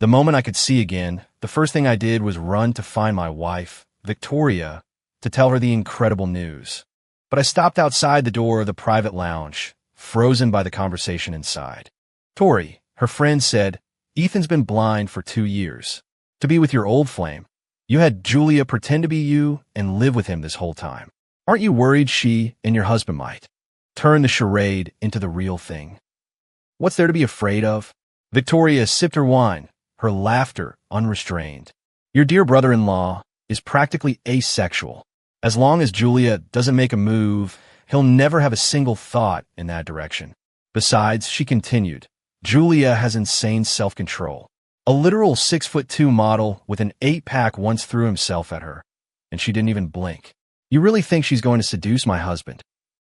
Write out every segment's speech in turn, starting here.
The moment I could see again, the first thing I did was run to find my wife, Victoria, to tell her the incredible news. But I stopped outside the door of the private lounge, frozen by the conversation inside. Tori, her friend, said, "Ethan's been blind for 2 years. To be with your old flame. You had Julia pretend to be you and live with him this whole time. Aren't you worried she and your husband might turn the charade into the real thing? What's there to be afraid of?" Victoria sipped her wine, her laughter unrestrained. "Your dear brother-in-law is practically asexual. As long as Julia doesn't make a move, he'll never have a single thought in that direction. Besides," she continued, "Julia has insane self-control. A literal 6'2" model with an 8-pack once threw himself at her, and she didn't even blink. You really think she's going to seduce my husband?"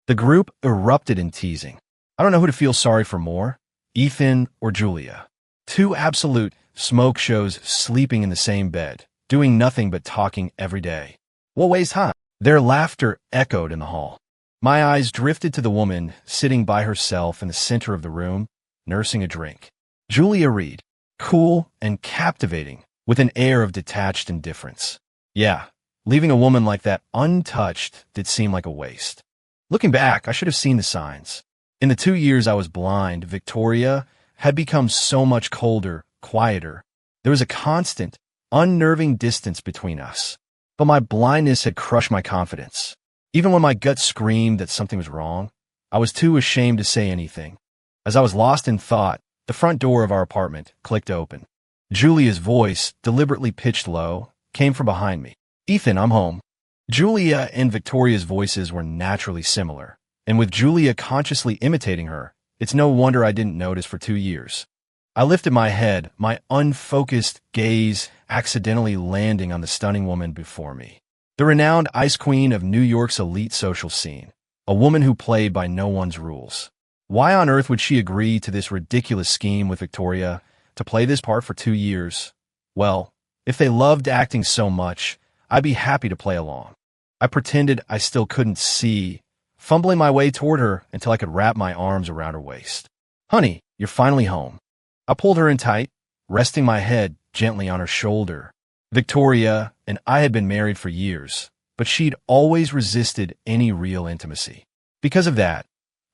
The group erupted in teasing. I don't know who to feel sorry for more, Ethan or Julia. Two absolute smoke shows sleeping in the same bed, doing nothing but talking every day. What waste time? Their laughter echoed in the hall. My eyes drifted to the woman sitting by herself in the center of the room, nursing a drink. Julia Reed, cool and captivating, with an air of detached indifference. Yeah, leaving a woman like that untouched did seem like a waste. Looking back, I should have seen the signs. In the 2 years I was blind, Victoria had become so much colder, quieter. There was a constant, unnerving distance between us. But my blindness had crushed my confidence. Even when my gut screamed that something was wrong, I was too ashamed to say anything. As I was lost in thought, the front door of our apartment clicked open. Julia's voice, deliberately pitched low, came from behind me. "Ethan, I'm home." Julia and Victoria's voices were naturally similar, and with Julia consciously imitating her, it's no wonder I didn't notice for 2 years. I lifted my head, my unfocused gaze accidentally landing on the stunning woman before me. The renowned ice queen of New York's elite social scene, a woman who played by no one's rules. Why on earth would she agree to this ridiculous scheme with Victoria to play this part for 2 years? Well, if they loved acting so much, I'd be happy to play along. I pretended I still couldn't see, fumbling my way toward her until I could wrap my arms around her waist. "Honey, you're finally home." I pulled her in tight, resting my head gently on her shoulder. Victoria and I had been married for years, but she'd always resisted any real intimacy. Because of that,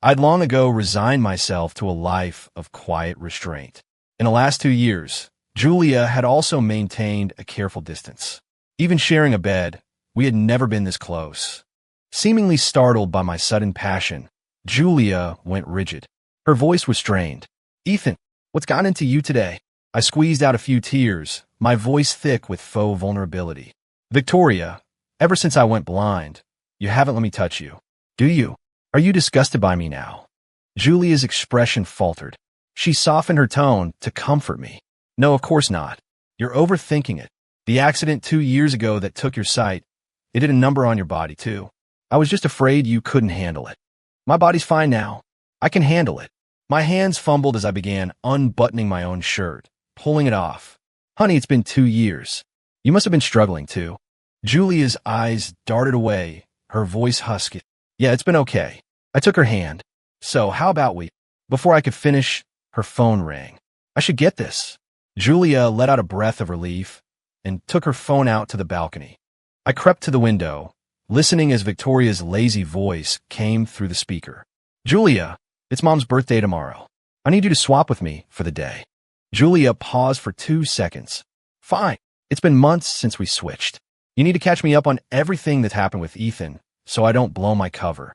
I'd long ago resigned myself to a life of quiet restraint. In the last 2 years, Julia had also maintained a careful distance. Even sharing a bed, we had never been this close. Seemingly startled by my sudden passion, Julia went rigid. Her voice was strained. "Ethan, what's gotten into you today?" I squeezed out a few tears, my voice thick with faux vulnerability. "Victoria, ever since I went blind, you haven't let me touch you. Do you? Are you disgusted by me now?" Julia's expression faltered. She softened her tone to comfort me. "No, of course not. You're overthinking it. The accident 2 years ago that took your sight, it did a number on your body, too. I was just afraid you couldn't handle it. My body's fine now. I can handle it." My hands fumbled as I began unbuttoning my own shirt, pulling it off. "Honey, it's been 2 years. You must have been struggling, too." Julia's eyes darted away, her voice husky. "Yeah, it's been okay." I took her hand. "So, how about we—" Before I could finish, her phone rang. "I should get this." Julia let out a breath of relief and took her phone out to the balcony. I crept to the window, listening as Victoria's lazy voice came through the speaker. "Julia, it's Mom's birthday tomorrow. I need you to swap with me for the day." Julia paused for 2 seconds. "Fine. It's been months since we switched. You need to catch me up on everything that's happened with Ethan, so I don't blow my cover."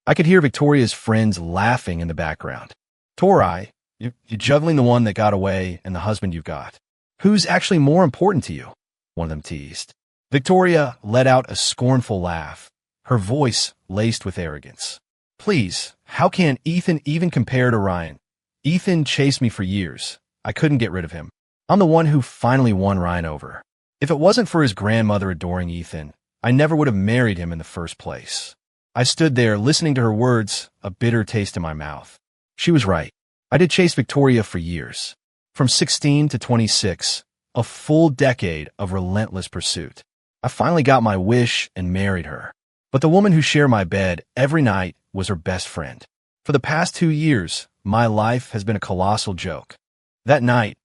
I could hear Victoria's friends laughing in the background. "Tori, you're juggling the one that got away and the husband you've got. Who's actually more important to you?" one of them teased. Victoria let out a scornful laugh, her voice laced with arrogance. "Please, how can Ethan even compare to Ryan? Ethan chased me for years. I couldn't get rid of him. I'm the one who finally won Ryan over. If it wasn't for his grandmother adoring Ethan, I never would have married him in the first place." I stood there listening to her words, a bitter taste in my mouth. She was right. I did chase Victoria for years. From 16 to 26, a full decade of relentless pursuit. I finally got my wish and married her. But the woman who shared my bed every night was her best friend. For the past 2 years, my life has been a colossal joke. That night,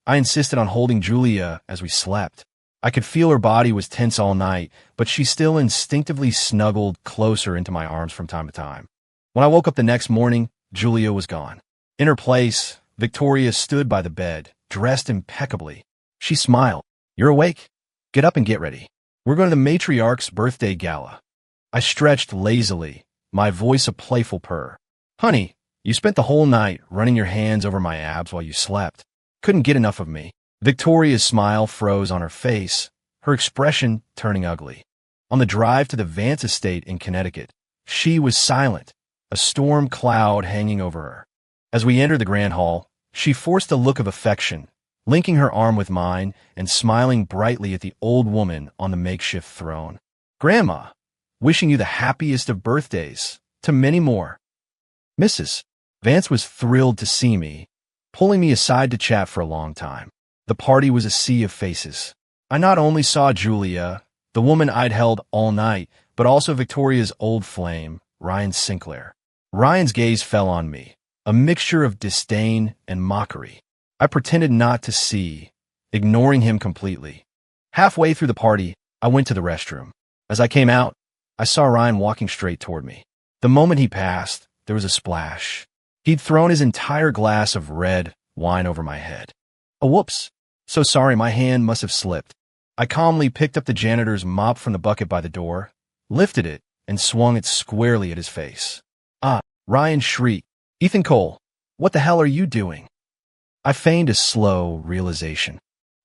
I insisted on holding Julia as we slept. I could feel her body was tense all night, but she still instinctively snuggled closer into my arms from time to time. When I woke up the next morning, Julia was gone. In her place, Victoria stood by the bed, dressed impeccably. She smiled. "You're awake? Get up and get ready. We're going to the matriarch's birthday gala." I stretched lazily, my voice a playful purr. "Honey, you spent the whole night running your hands over my abs while you slept. Couldn't get enough of me." Victoria's smile froze on her face, her expression turning ugly. On the drive to the Vance estate in Connecticut, she was silent, a storm cloud hanging over her. As we entered the grand hall, she forced a look of affection, linking her arm with mine and smiling brightly at the old woman on the makeshift throne. "Grandma, wishing you the happiest of birthdays, to many more." Mrs. Vance was thrilled to see me, pulling me aside to chat for a long time. The party was a sea of faces. I not only saw Julia, the woman I'd held all night, but also Victoria's old flame, Ryan Sinclair. Ryan's gaze fell on me, a mixture of disdain and mockery. I pretended not to see, ignoring him completely. Halfway through the party, I went to the restroom. As I came out, I saw Ryan walking straight toward me. The moment he passed, there was a splash. He'd thrown his entire glass of red wine over my head. "Oh, whoops. So sorry, my hand must have slipped." I calmly picked up the janitor's mop from the bucket by the door, lifted it, and swung it squarely at his face. "Ah!" Ryan shrieked. "Ethan Cole, what the hell are you doing?" I feigned a slow realization.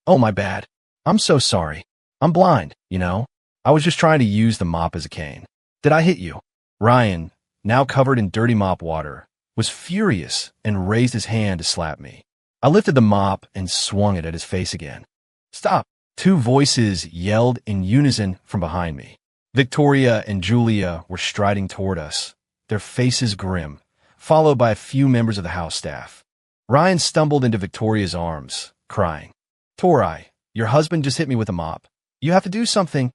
"Oh, my bad. I'm so sorry. I'm blind, you know. I was just trying to use the mop as a cane. Did I hit you?" Ryan, now covered in dirty mop water, was furious and raised his hand to slap me. I lifted the mop and swung it at his face again. "Stop!" Two voices yelled in unison from behind me. Victoria and Julia were striding toward us, their faces grim, followed by a few members of the house staff. Ryan stumbled into Victoria's arms, crying, "Tori, your husband just hit me with a mop. You have to do something."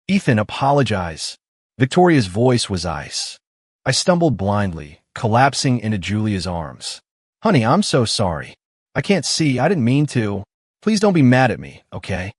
"Ethan, apologize." Victoria's voice was ice. I stumbled blindly, collapsing into Julia's arms. "Honey, I'm so sorry. I can't see. I didn't mean to. Please don't be mad at me, okay?"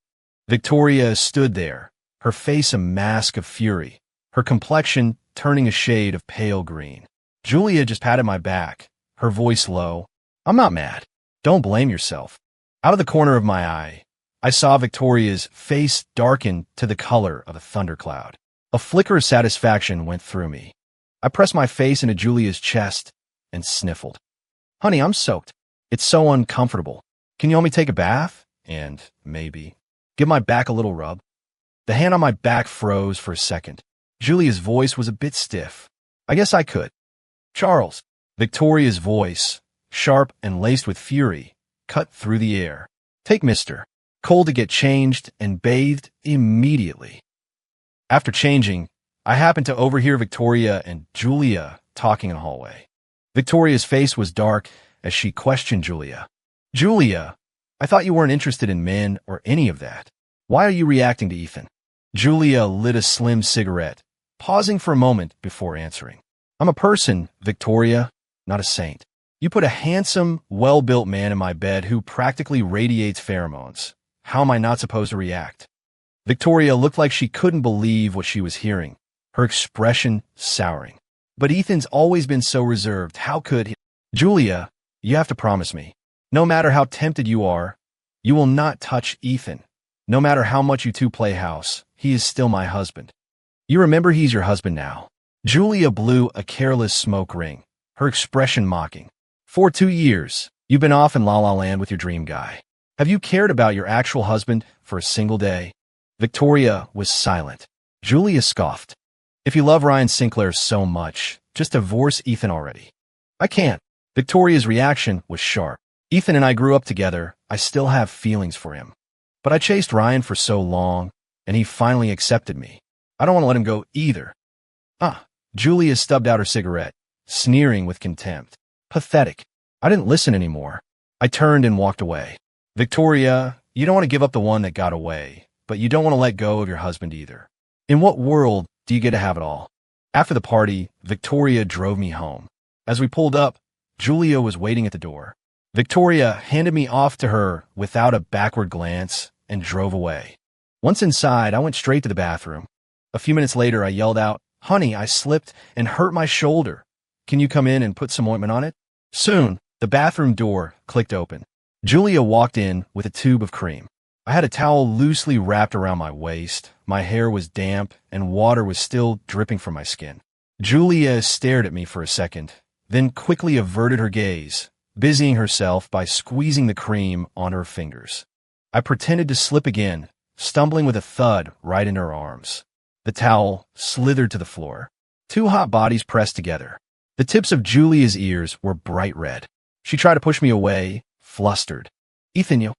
Victoria stood there, her face a mask of fury, her complexion turning a shade of pale green. Julia just patted my back, her voice low. "I'm not mad. Don't blame yourself." Out of the corner of my eye, I saw Victoria's face darken to the color of a thundercloud. A flicker of satisfaction went through me. I pressed my face into Julia's chest and sniffled. "Honey, I'm soaked. It's so uncomfortable. Can you help me take a bath? And maybe give my back a little rub?" The hand on my back froze for a second. Julia's voice was a bit stiff. "I guess I could." "Charles." Victoria's voice, sharp and laced with fury, cut through the air. "Take Mr. Cole to get changed and bathed immediately." After changing, I happened to overhear Victoria and Julia talking in the hallway. Victoria's face was dark as she questioned Julia. "Julia, I thought you weren't interested in men or any of that. Why are you reacting to Ethan?" Julia lit a slim cigarette, pausing for a moment before answering. "I'm a person, Victoria, not a saint. You put a handsome, well-built man in my bed who practically radiates pheromones. How am I not supposed to react?" Victoria looked like she couldn't believe what she was hearing, her expression souring. "But Ethan's always been so reserved. How could he?" "Julia, you have to promise me. No matter how tempted you are, you will not touch Ethan. No matter how much you two play house, he is still my husband. You remember he's your husband now." Julia blew a careless smoke ring, her expression mocking. "For 2 years, you've been off in La La Land with your dream guy. Have you cared about your actual husband for a single day?" Victoria was silent. Julia scoffed. "If you love Ryan Sinclair so much, just divorce Ethan already." "I can't." Victoria's reaction was sharp. "Ethan and I grew up together. I still have feelings for him. But I chased Ryan for so long, and he finally accepted me. I don't want to let him go either." "Ah." Julia stubbed out her cigarette, sneering with contempt. "Pathetic." I didn't listen anymore. I turned and walked away. "Victoria, you don't want to give up the one that got away, but you don't want to let go of your husband either. In what world do you get to have it all?" After the party, Victoria drove me home. As we pulled up, Julia was waiting at the door. Victoria handed me off to her without a backward glance and drove away. Once inside, I went straight to the bathroom. A few minutes later, I yelled out, "Honey, I slipped and hurt my shoulder. Can you come in and put some ointment on it?" Soon, the bathroom door clicked open. Julia walked in with a tube of cream. I had a towel loosely wrapped around my waist. My hair was damp, and water was still dripping from my skin. Julia stared at me for a second, then quickly averted her gaze, busying herself by squeezing the cream on her fingers. I pretended to slip again, stumbling with a thud right in her arms. The towel slithered to the floor. Two hot bodies pressed together. The tips of Julia's ears were bright red. She tried to push me away, flustered. "Ethan, you..."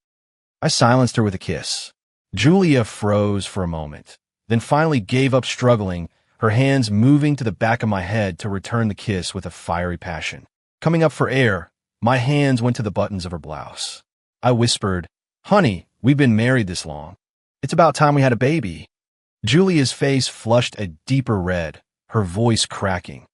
I silenced her with a kiss. Julia froze for a moment, then finally gave up struggling, her hands moving to the back of my head to return the kiss with a fiery passion. Coming up for air, my hands went to the buttons of her blouse. I whispered, "Honey, we've been married this long. It's about time we had a baby." Julia's face flushed a deeper red, her voice cracking.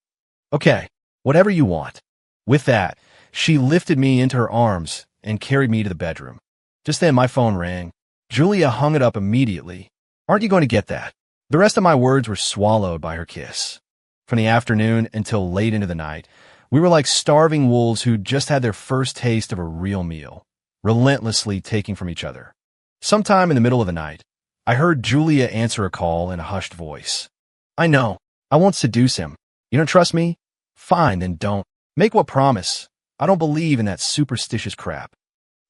"Okay, whatever you want." With that, she lifted me into her arms and carried me to the bedroom. Just then, my phone rang. Julia hung it up immediately. "Aren't you going to get that?" The rest of my words were swallowed by her kiss. From the afternoon until late into the night, we were like starving wolves who'd just had their first taste of a real meal, relentlessly taking from each other. Sometime in the middle of the night, I heard Julia answer a call in a hushed voice. "I know. I won't seduce him. You don't trust me? Fine, then don't. Make what promise. I don't believe in that superstitious crap."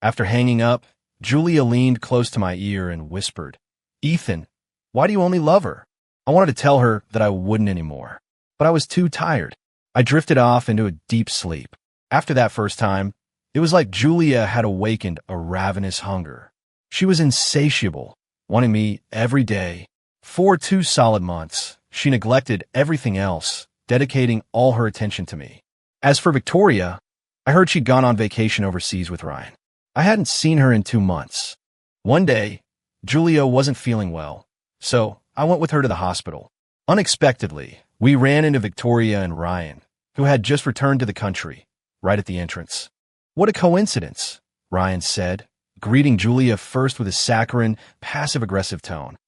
After hanging up, Julia leaned close to my ear and whispered, "Ethan, why do you only love her?" I wanted to tell her that I wouldn't anymore, but I was too tired. I drifted off into a deep sleep. After that first time, it was like Julia had awakened a ravenous hunger. She was insatiable, wanting me every day. For 2 solid months, she neglected everything else, dedicating all her attention to me. As for Victoria, I heard she'd gone on vacation overseas with Ryan. I hadn't seen her in 2 months. One day, Julia wasn't feeling well, so I went with her to the hospital. Unexpectedly, we ran into Victoria and Ryan, who had just returned to the country, right at the entrance. "What a coincidence," Ryan said, greeting Julia first with a saccharine, passive-aggressive tone.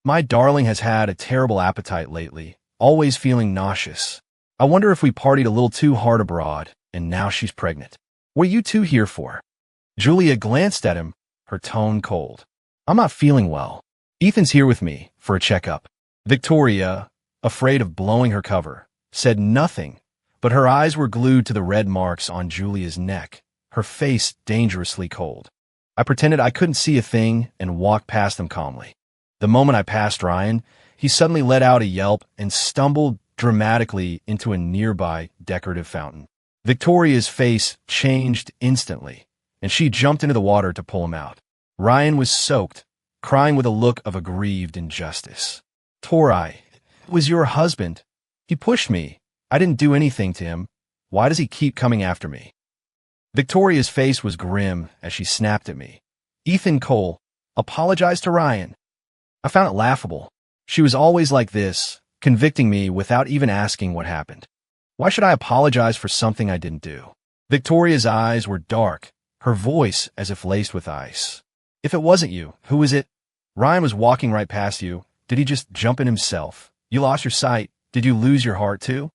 "My darling has had a terrible appetite lately, always feeling nauseous. I wonder if we partied a little too hard abroad, and now she's pregnant. What are you two here for?" Julia glanced at him, her tone cold. "I'm not feeling well. Ethan's here with me for a checkup." Victoria, afraid of blowing her cover, said nothing, but her eyes were glued to the red marks on Julia's neck, her face dangerously cold. I pretended I couldn't see a thing and walked past them calmly. The moment I passed Ryan, he suddenly let out a yelp and stumbled dramatically into a nearby decorative fountain. Victoria's face changed instantly, and she jumped into the water to pull him out. Ryan was soaked, crying with a look of aggrieved injustice. "Torai, it was your husband. He pushed me. I didn't do anything to him. Why does he keep coming after me?" Victoria's face was grim as she snapped at me. "Ethan Cole, apologize to Ryan." I found it laughable. She was always like this, convicting me without even asking what happened. Why should I apologize for something I didn't do? Victoria's eyes were dark, her voice as if laced with ice. "If it wasn't you, who was it? Ryan was walking right past you. Did he just jump in himself? You lost your sight. Did you lose your heart too?"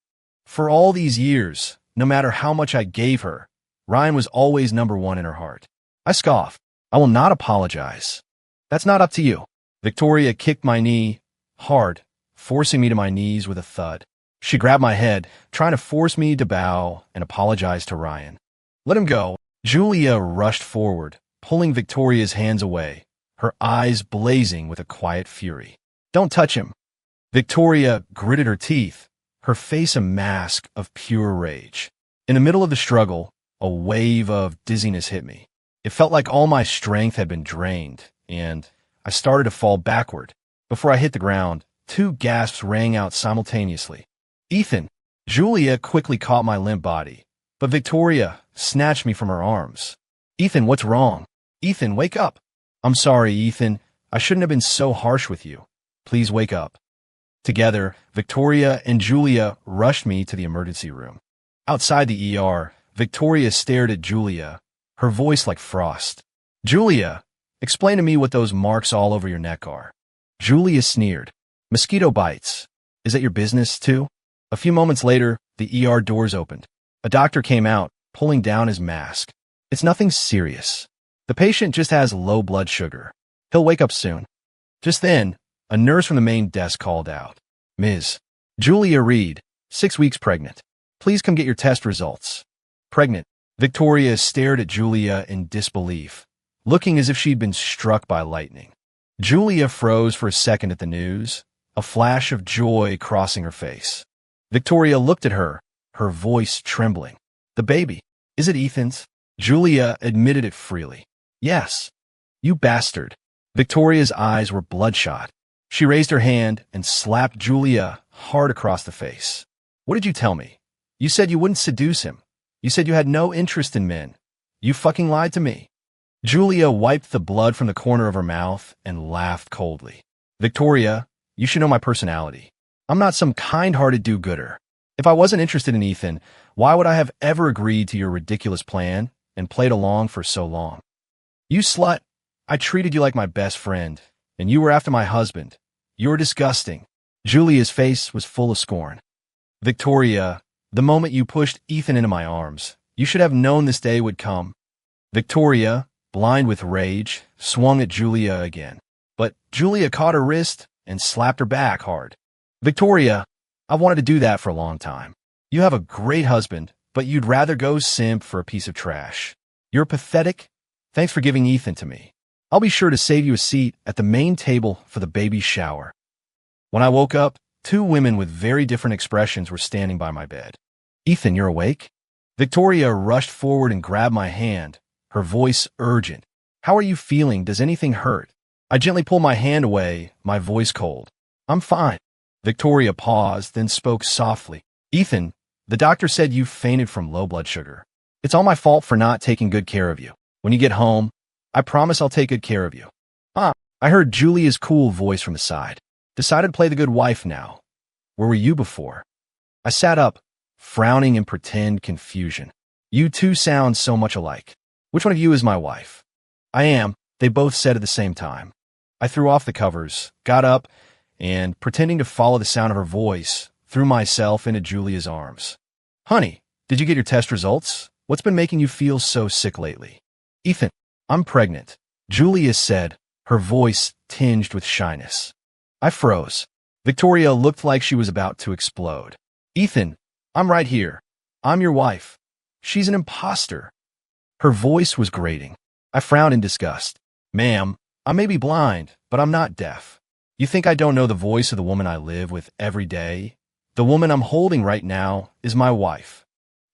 For all these years, no matter how much I gave her, Ryan was always number one in her heart. I scoffed. "I will not apologize. That's not up to you." Victoria kicked my knee hard, forcing me to my knees with a thud. She grabbed my head, trying to force me to bow and apologize to Ryan. "Let him go." Julia rushed forward, pulling Victoria's hands away, her eyes blazing with a quiet fury. "Don't touch him." Victoria gritted her teeth, her face a mask of pure rage. In the middle of the struggle, a wave of dizziness hit me. It felt like all my strength had been drained, and I started to fall backward. Before I hit the ground, 2 gasps rang out simultaneously. "Ethan!" Julia quickly caught my limp body, but Victoria snatched me from her arms. "Ethan, what's wrong? Ethan, wake up!" "I'm sorry, Ethan. I shouldn't have been so harsh with you. Please wake up." Together, Victoria and Julia rushed me to the emergency room. Outside the ER, Victoria stared at Julia, her voice like frost. Julia, explain to me what those marks all over your neck are. Julia sneered. Mosquito bites. Is that your business, too? A few moments later, the ER doors opened. A doctor came out, pulling down his mask. It's nothing serious. The patient just has low blood sugar. He'll wake up soon. Just then, a nurse from the main desk called out. Ms. Julia Reed, 6 weeks pregnant. Please come get your test results. Pregnant. Victoria stared at Julia in disbelief, looking as if she'd been struck by lightning. Julia froze for a second at the news, a flash of joy crossing her face. Victoria looked at her, her voice trembling. The baby. Is it Ethan's? Julia admitted it freely. Yes. You bastard. Victoria's eyes were bloodshot. She raised her hand and slapped Julia hard across the face. What did you tell me? You said you wouldn't seduce him. You said you had no interest in men. You fucking lied to me. Julia wiped the blood from the corner of her mouth and laughed coldly. Victoria, you should know my personality. I'm not some kind-hearted do-gooder. If I wasn't interested in Ethan, why would I have ever agreed to your ridiculous plan and played along for so long? You slut, I treated you like my best friend, and you were after my husband. You're disgusting. Julia's face was full of scorn. Victoria, the moment you pushed Ethan into my arms, you should have known this day would come. Victoria, blind with rage, swung at Julia again. But Julia caught her wrist and slapped her back hard. Victoria, I've wanted to do that for a long time. You have a great husband, but you'd rather go simp for a piece of trash. You're pathetic. Thanks for giving Ethan to me. I'll be sure to save you a seat at the main table for the baby shower. When I woke up, 2 women with very different expressions were standing by my bed. Ethan, you're awake? Victoria rushed forward and grabbed my hand, her voice urgent. How are you feeling? Does anything hurt? I gently pulled my hand away, my voice cold. I'm fine. Victoria paused, then spoke softly. Ethan, the doctor said you fainted from low blood sugar. It's all my fault for not taking good care of you. When you get home, I promise I'll take good care of you. I heard Julia's cool voice from the side. Decided to play the good wife now. Where were you before? I sat up, frowning in pretend confusion. You two sound so much alike. Which one of you is my wife? I am, they both said at the same time. I threw off the covers, got up, and, pretending to follow the sound of her voice, threw myself into Julia's arms. Honey, did you get your test results? What's been making you feel so sick lately? Ethan, I'm pregnant, Julia said, her voice tinged with shyness. I froze. Victoria looked like she was about to explode. Ethan, I'm right here. I'm your wife. She's an imposter. Her voice was grating. I frowned in disgust. Ma'am, I may be blind, but I'm not deaf. You think I don't know the voice of the woman I live with every day? The woman I'm holding right now is my wife.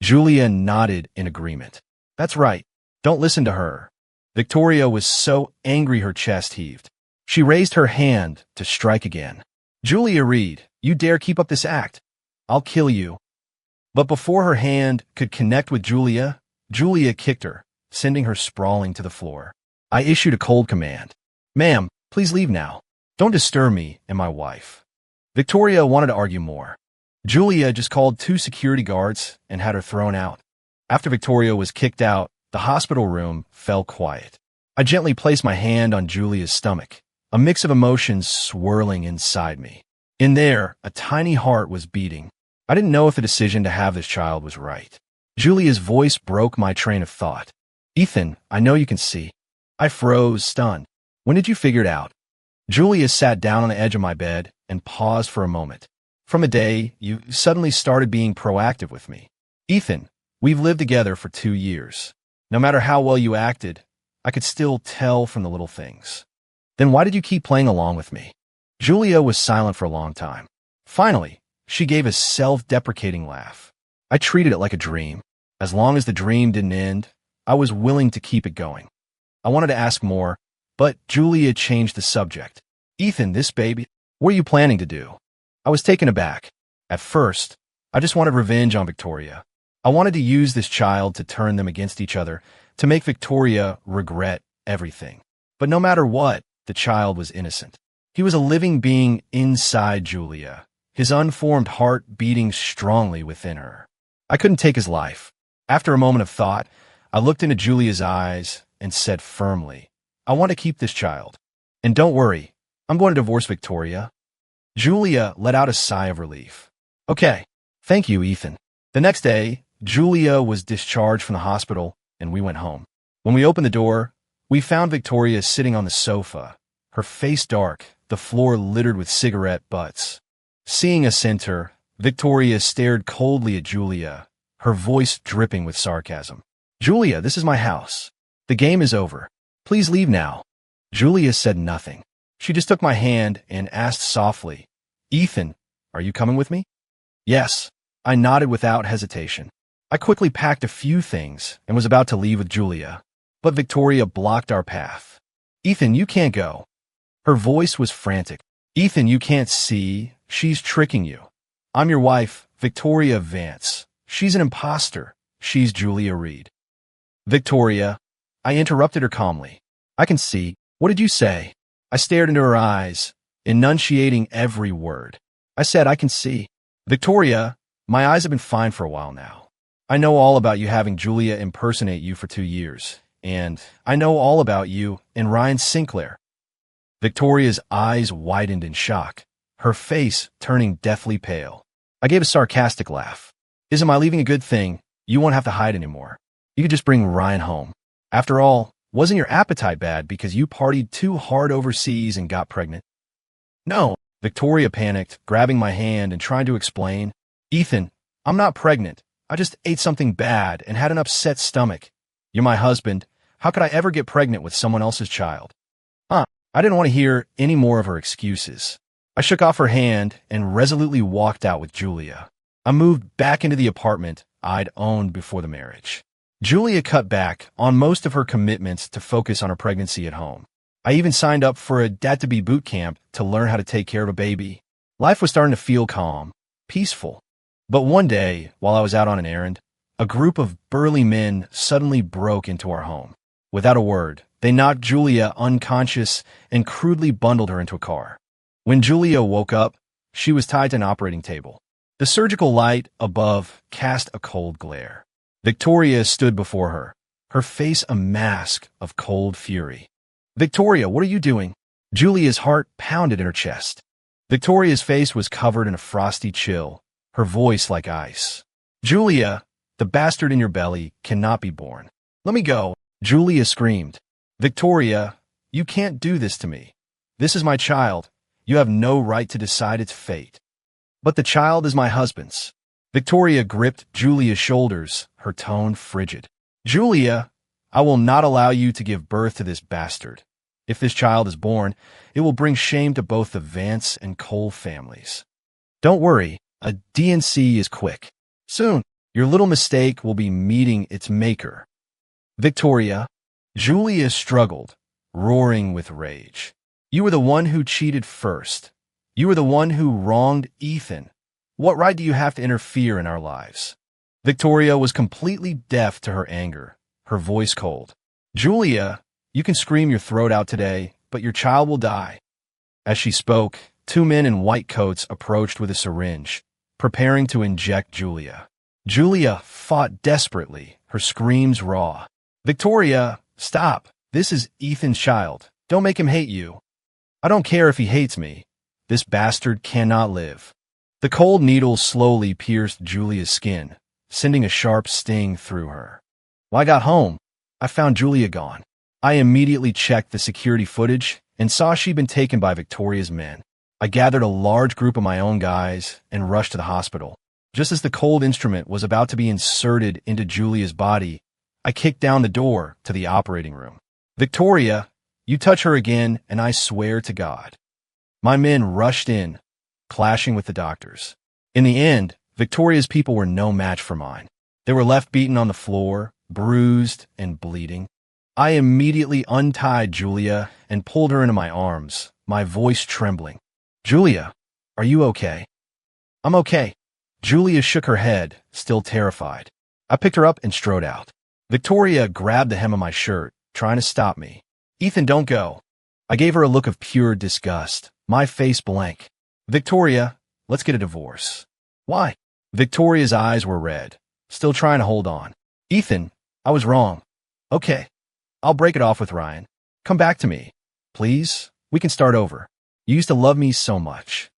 Julia nodded in agreement. That's right. Don't listen to her. Victoria was so angry her chest heaved. She raised her hand to strike again. Julia Reed, you dare keep up this act? I'll kill you. But before her hand could connect with Julia, Julia kicked her, sending her sprawling to the floor. I issued a cold command. Ma'am, please leave now. Don't disturb me and my wife. Victoria wanted to argue more. Julia just called 2 security guards and had her thrown out. After Victoria was kicked out, the hospital room fell quiet. I gently placed my hand on Julia's stomach, a mix of emotions swirling inside me. In there, a tiny heart was beating. I didn't know if the decision to have this child was right. Julia's voice broke my train of thought. Ethan, I know you can see. I froze, stunned. When did you figure it out? Julia sat down on the edge of my bed and paused for a moment. From a day, you suddenly started being proactive with me. Ethan, we've lived together for 2 years. No matter how well you acted, I could still tell from the little things. Then why did you keep playing along with me? Julia was silent for a long time. Finally, she gave a self-deprecating laugh. I treated it like a dream. As long as the dream didn't end, I was willing to keep it going. I wanted to ask more, but Julia changed the subject. Ethan, this baby, what are you planning to do? I was taken aback. At first, I just wanted revenge on Victoria. I wanted to use this child to turn them against each other, to make Victoria regret everything. But no matter what, the child was innocent. He was a living being inside Julia, his unformed heart beating strongly within her. I couldn't take his life. After a moment of thought, I looked into Julia's eyes and said firmly, I want to keep this child. And don't worry, I'm going to divorce Victoria. Julia let out a sigh of relief. Okay, thank you, Ethan. The next day, Julia was discharged from the hospital and we went home. When we opened the door, we found Victoria sitting on the sofa, her face dark, the floor littered with cigarette butts. Seeing us enter, Victoria stared coldly at Julia, her voice dripping with sarcasm. Julia, this is my house. The game is over. Please leave now. Julia said nothing. She just took my hand and asked softly, Ethan, are you coming with me? Yes. I nodded without hesitation. I quickly packed a few things and was about to leave with Julia, but Victoria blocked our path. Ethan, you can't go. Her voice was frantic. Ethan, you can't see. She's tricking you. I'm your wife, Victoria Vance. She's an imposter. She's Julia Reed. Victoria, I interrupted her calmly. I can see. What did you say? I stared into her eyes, enunciating every word. I said, I can see. Victoria, my eyes have been fine for a while now. I know all about you having Julia impersonate you for 2 years, and I know all about you and Ryan Sinclair. Victoria's eyes widened in shock, her face turning deathly pale. I gave a sarcastic laugh. Isn't my leaving a good thing? You won't have to hide anymore. You could just bring Ryan home. After all, wasn't your appetite bad because you partied too hard overseas and got pregnant? No, Victoria panicked, grabbing my hand and trying to explain. Ethan, I'm not pregnant. I just ate something bad and had an upset stomach. You're my husband. How could I ever get pregnant with someone else's child? I didn't want to hear any more of her excuses. I shook off her hand and resolutely walked out with Julia. I moved back into the apartment I'd owned before the marriage. Julia cut back on most of her commitments to focus on her pregnancy at home. I even signed up for a dad-to-be boot camp to learn how to take care of a baby. Life was starting to feel calm, peaceful. But one day, while I was out on an errand, a group of burly men suddenly broke into our home. Without a word, they knocked Julia unconscious and crudely bundled her into a car. When Julia woke up, she was tied to an operating table. The surgical light above cast a cold glare. Victoria stood before her, her face a mask of cold fury. Victoria, what are you doing? Julia's heart pounded in her chest. Victoria's face was covered in a frosty chill, her voice like ice. Julia, the bastard in your belly cannot be born. Let me go, Julia screamed. Victoria, you can't do this to me. This is my child. You have no right to decide its fate. But the child is my husband's. Victoria gripped Julia's shoulders, her tone frigid. Julia, I will not allow you to give birth to this bastard. If this child is born, it will bring shame to both the Vance and Cole families. Don't worry, a D&C is quick. Soon, your little mistake will be meeting its maker. Victoria, Julia struggled, roaring with rage. You were the one who cheated first. You were the one who wronged Ethan. What right do you have to interfere in our lives? Victoria was completely deaf to her anger, her voice cold. Julia, you can scream your throat out today, but your child will die. As she spoke, 2 men in white coats approached with a syringe, preparing to inject Julia. Julia fought desperately, her screams raw. Victoria, stop. This is Ethan's child. Don't make him hate you. I don't care if he hates me. This bastard cannot live. The cold needle slowly pierced Julia's skin, sending a sharp sting through her. When I got home, I found Julia gone. I immediately checked the security footage and saw she'd been taken by Victoria's men. I gathered a large group of my own guys and rushed to the hospital. Just as the cold instrument was about to be inserted into Julia's body, I kicked down the door to the operating room. Victoria, you touch her again, and I swear to God. My men rushed in, clashing with the doctors. In the end, Victoria's people were no match for mine. They were left beaten on the floor, bruised and bleeding. I immediately untied Julia and pulled her into my arms, my voice trembling. Julia, are you okay? I'm okay. Julia shook her head, still terrified. I picked her up and strode out. Victoria grabbed the hem of my shirt, trying to stop me. Ethan, don't go. I gave her a look of pure disgust, my face blank. Victoria, let's get a divorce. Why? Victoria's eyes were red, still trying to hold on. Ethan, I was wrong. Okay, I'll break it off with Ryan. Come back to me. Please, we can start over. You used to love me so much.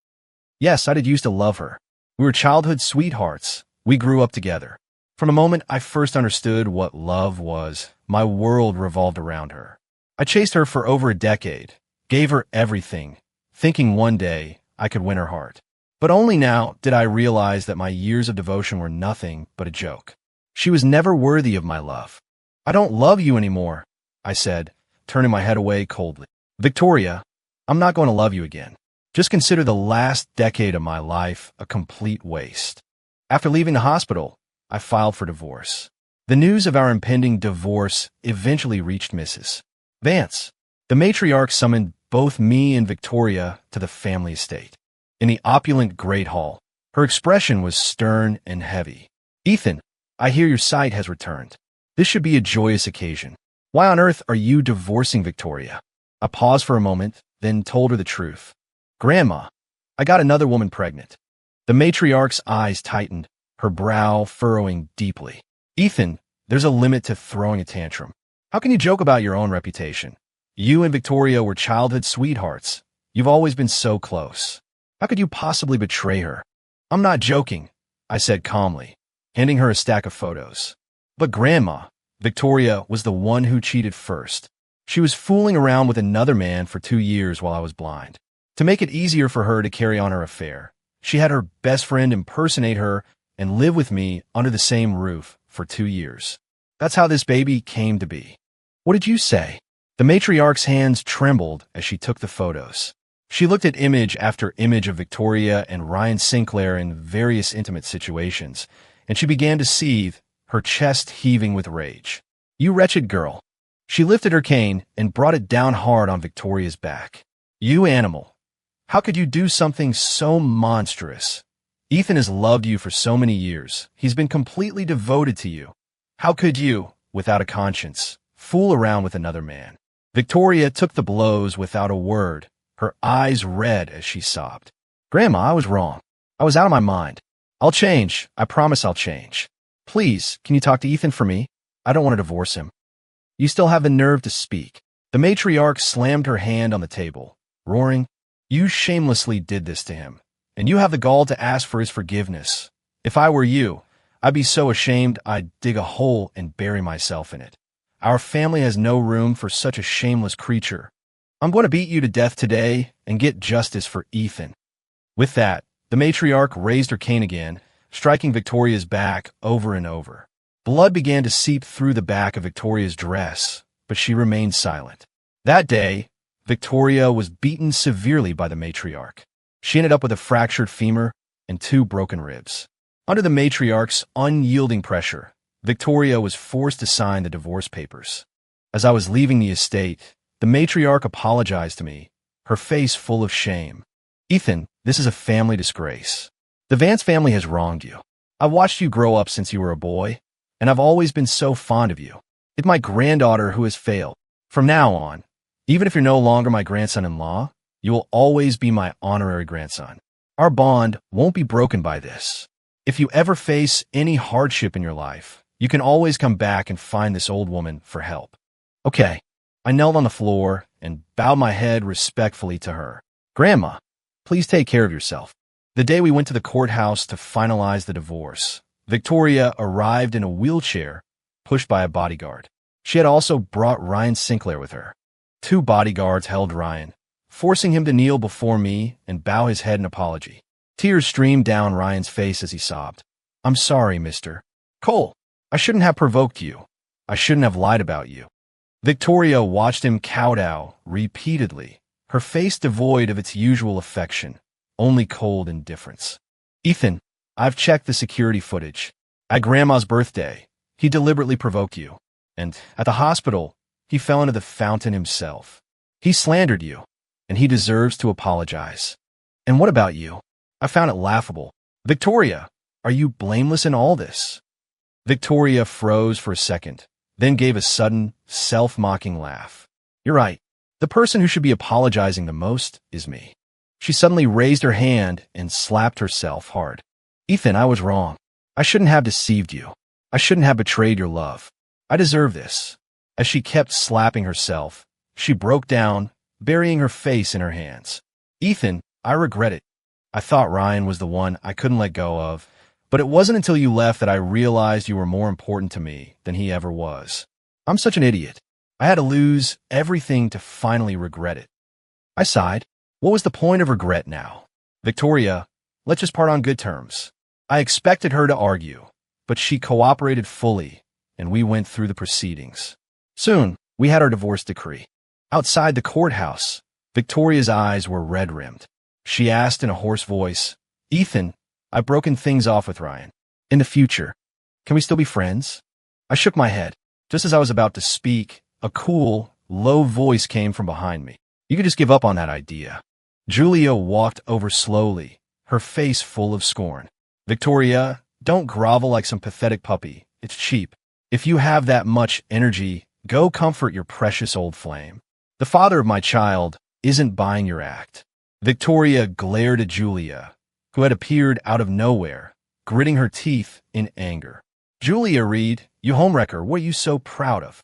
Yes, I did used to love her. We were childhood sweethearts. We grew up together. From the moment I first understood what love was, my world revolved around her. I chased her for over a decade, gave her everything, thinking one day I could win her heart. But only now did I realize that my years of devotion were nothing but a joke. She was never worthy of my love. I don't love you anymore, I said, turning my head away coldly. Victoria, I'm not going to love you again. Just consider the last decade of my life a complete waste. After leaving the hospital, I filed for divorce. The news of our impending divorce eventually reached Mrs. Vance. The matriarch summoned both me and Victoria to the family estate. In the opulent Great Hall, her expression was stern and heavy. Ethan, I hear your sight has returned. This should be a joyous occasion. Why on earth are you divorcing Victoria? I paused for a moment, then told her the truth. Grandma, I got another woman pregnant. The matriarch's eyes tightened, her brow furrowing deeply. Ethan, there's a limit to throwing a tantrum. How can you joke about your own reputation? You and Victoria were childhood sweethearts. You've always been so close. How could you possibly betray her? I'm not joking, I said calmly, handing her a stack of photos. But Grandma, Victoria was the one who cheated first. She was fooling around with another man for 2 years while I was blind. To make it easier for her to carry on her affair, she had her best friend impersonate her and live with me under the same roof for 2 years. That's how this baby came to be. What did you say? The matriarch's hands trembled as she took the photos. She looked at image after image of Victoria and Ryan Sinclair in various intimate situations, and she began to seethe, her chest heaving with rage. You wretched girl. She lifted her cane and brought it down hard on Victoria's back. You animal. How could you do something so monstrous? Ethan has loved you for so many years. He's been completely devoted to you. How could you, without a conscience, fool around with another man? Victoria took the blows without a word, her eyes red as she sobbed. Grandma, I was wrong. I was out of my mind. I'll change. I promise I'll change. Please, can you talk to Ethan for me? I don't want to divorce him. You still have the nerve to speak. The matriarch slammed her hand on the table, roaring, You shamelessly did this to him, and you have the gall to ask for his forgiveness. If I were you, I'd be so ashamed I'd dig a hole and bury myself in it. Our family has no room for such a shameless creature. I'm going to beat you to death today and get justice for Ethan. With that, the matriarch raised her cane again, striking Victoria's back over and over. Blood began to seep through the back of Victoria's dress, but she remained silent. That day, Victoria was beaten severely by the matriarch. She ended up with a fractured femur and 2 broken ribs. Under the matriarch's unyielding pressure, Victoria was forced to sign the divorce papers. As I was leaving the estate, the matriarch apologized to me, her face full of shame. Ethan, this is a family disgrace. The Vance family has wronged you. I've watched you grow up since you were a boy, and I've always been so fond of you. It's my granddaughter who has failed. From now on, even if you're no longer my grandson-in-law, you will always be my honorary grandson. Our bond won't be broken by this. If you ever face any hardship in your life, you can always come back and find this old woman for help. Okay. I knelt on the floor and bowed my head respectfully to her. Grandma, please take care of yourself. The day we went to the courthouse to finalize the divorce, Victoria arrived in a wheelchair, pushed by a bodyguard. She had also brought Ryan Sinclair with her. 2 bodyguards held Ryan, forcing him to kneel before me and bow his head in apology. Tears streamed down Ryan's face as he sobbed. I'm sorry, Mr. Cole. I shouldn't have provoked you. I shouldn't have lied about you. Victoria watched him kowtow repeatedly, her face devoid of its usual affection, only cold indifference. Ethan, I've checked the security footage. At Grandma's birthday, he deliberately provoked you. And at the hospital, he fell into the fountain himself. He slandered you, and he deserves to apologize. And what about you? I found it laughable. Victoria, are you blameless in all this? Victoria froze for a second, then gave a sudden, self-mocking laugh. You're right. The person who should be apologizing the most is me. She suddenly raised her hand and slapped herself hard. Ethan, I was wrong. I shouldn't have deceived you. I shouldn't have betrayed your love. I deserve this. As she kept slapping herself, she broke down, burying her face in her hands. Ethan, I regret it. I thought Ryan was the one I couldn't let go of, but it wasn't until you left that I realized you were more important to me than he ever was. I'm such an idiot. I had to lose everything to finally regret it. I sighed. What was the point of regret now? Victoria, let's just part on good terms. I expected her to argue, but she cooperated fully, and we went through the proceedings. Soon, we had our divorce decree. Outside the courthouse, Victoria's eyes were red-rimmed. She asked in a hoarse voice, Ethan, I've broken things off with Ryan. In the future, can we still be friends? I shook my head. Just as I was about to speak, a cool, low voice came from behind me. You could just give up on that idea. Julia walked over slowly, her face full of scorn. Victoria, don't grovel like some pathetic puppy. It's cheap. If you have that much energy, go comfort your precious old flame. The father of my child isn't buying your act. Victoria glared at Julia, who had appeared out of nowhere, gritting her teeth in anger. Julia Reed, you homewrecker, what are you so proud of?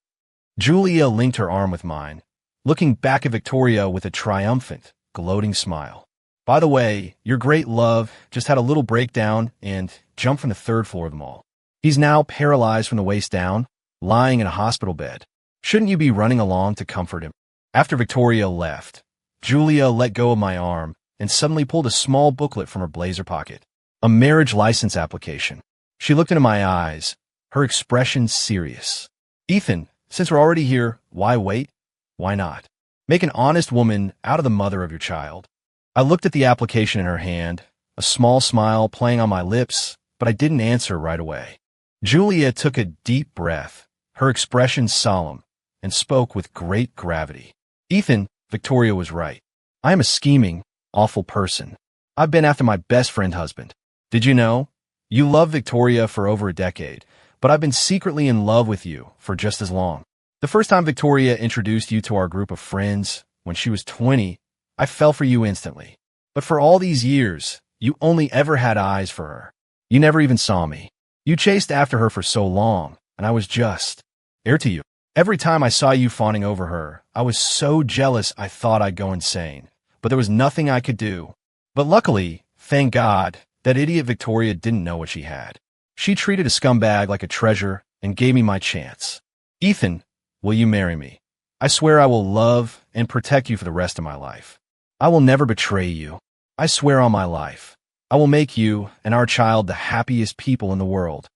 Julia linked her arm with mine, looking back at Victoria with a triumphant, gloating smile. By the way, your great love just had a little breakdown and jumped from the third floor of the mall. He's now paralyzed from the waist down, lying in a hospital bed. Shouldn't you be running along to comfort him? After Victoria left, Julia let go of my arm and suddenly pulled a small booklet from her blazer pocket. A marriage license application. She looked into my eyes, her expression serious. Ethan, since we're already here, why wait? Why not? Make an honest woman out of the mother of your child. I looked at the application in her hand, a small smile playing on my lips, but I didn't answer right away. Julia took a deep breath, her expression solemn, and spoke with great gravity. Ethan, Victoria was right. I am a scheming, awful person. I've been after my best friend husband. Did you know? You loved Victoria for over a decade, but I've been secretly in love with you for just as long. The first time Victoria introduced you to our group of friends, when she was 20, I fell for you instantly. But for all these years, you only ever had eyes for her. You never even saw me. You chased after her for so long, and I was just heir to you. Every time I saw you fawning over her, I was so jealous I thought I'd go insane. But there was nothing I could do. But luckily, thank God, that idiot Victoria didn't know what she had. She treated a scumbag like a treasure and gave me my chance. Ethan, will you marry me? I swear I will love and protect you for the rest of my life. I will never betray you. I swear on my life. I will make you and our child the happiest people in the world.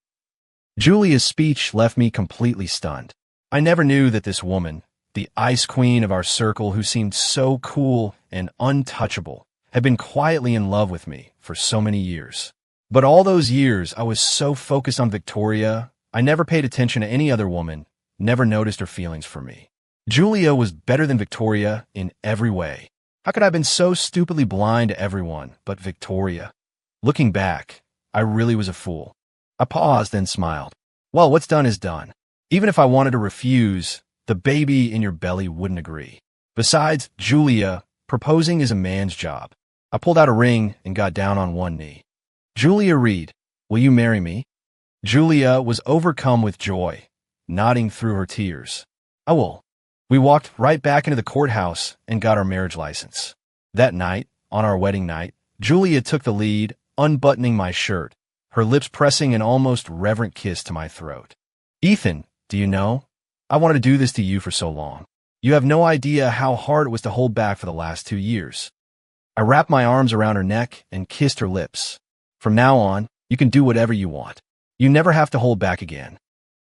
Julia's speech left me completely stunned. I never knew that this woman, the ice queen of our circle who seemed so cool and untouchable, had been quietly in love with me for so many years. But all those years, I was so focused on Victoria, I never paid attention to any other woman, never noticed her feelings for me. Julia was better than Victoria in every way. How could I have been so stupidly blind to everyone but Victoria? Looking back, I really was a fool. I paused and smiled. Well, what's done is done. Even if I wanted to refuse, the baby in your belly wouldn't agree. Besides, Julia, proposing is a man's job. I pulled out a ring and got down on one knee. Julia Reed, will you marry me? Julia was overcome with joy, nodding through her tears. I will. We walked right back into the courthouse and got our marriage license. That night, on our wedding night, Julia took the lead, unbuttoning my shirt, her lips pressing an almost reverent kiss to my throat. Ethan, do you know? I wanted to do this to you for so long. You have no idea how hard it was to hold back for the last 2 years. I wrapped my arms around her neck and kissed her lips. From now on, you can do whatever you want. You never have to hold back again.